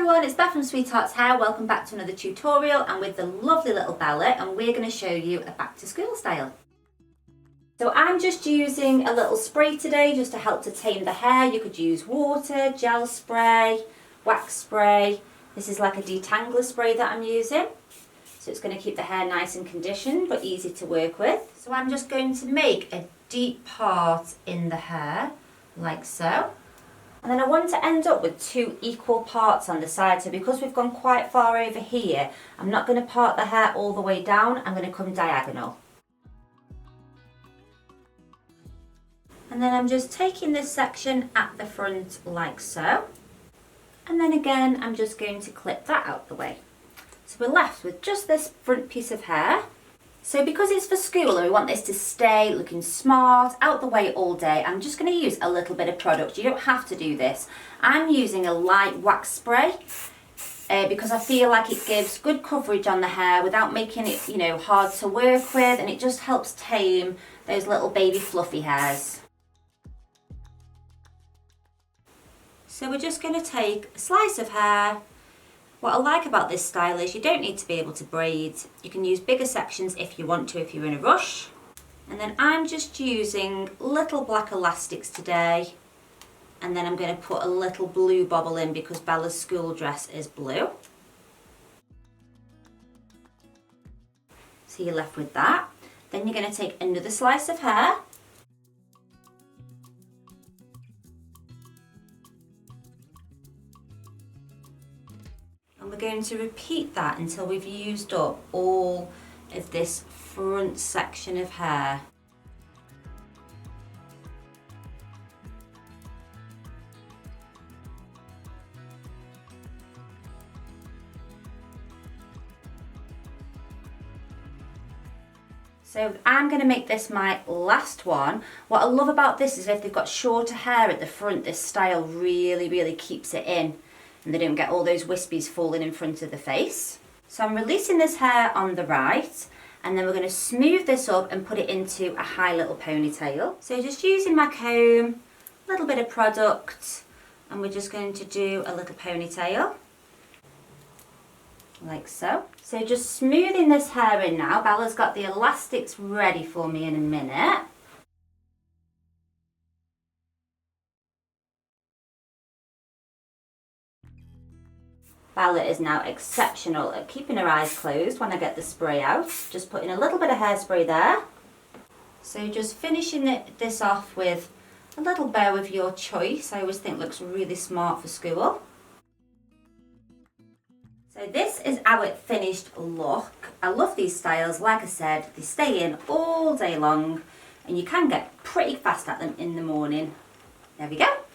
everyone, it's Beth from Sweethearts Hair. Welcome back to another tutorial and with the lovely little Bella, and we're going to show you a back to school style. So I'm just using a little spray today just to help to tame the hair. You could use water, gel spray, wax spray. This is like a detangler spray that I'm using. So it's going to keep the hair nice and conditioned but easy to work with. So I'm just going to make a deep part in the hair like so. And then I want to end up with two equal parts on the side. So because we've gone quite far over here, I'm not going to part the hair all the way down. I'm going to come diagonal. And then I'm just taking this section at the front like so. And then again, I'm just going to clip that out the way. So we're left with just this front piece of hair. So because it's for school and we want this to stay looking smart, out the way all day, I'm just going to use a little bit of product. You don't have to do this. I'm using a light wax spray because I feel like it gives good coverage on the hair without making it, hard to work with, and it just helps tame those little baby fluffy hairs. So we're just going to take a slice of hair. What I like about this style is you don't need to be able to braid. You can use bigger sections if you want to, if you're in a rush. And then I'm just using little black elastics today. And then I'm going to put a little blue bobble in because Bella's school dress is blue. So you're left with that. Then you're going to take another slice of hair. And we're going to repeat that until we've used up all of this front section of hair. So I'm going to make this my last one. What I love about this is if they've got shorter hair at the front, this style really keeps it in. And they don't get all those wispies falling in front of the face. So I'm releasing this hair on the right, and then we're going to smooth this up and put it into a high little ponytail. So just using my comb, a little bit of product, and we're just going to do a little ponytail. Like so. So just smoothing this hair in now. Bella's got the elastics ready for me in a minute. Bella is now exceptional at keeping her eyes closed when I get the spray out. Just putting a little bit of hairspray there. So just finishing this off with a little bow of your choice. I always think looks really smart for school. So this is our finished look. I love these styles. Like I said, they stay in all day long and you can get pretty fast at them in the morning. There we go.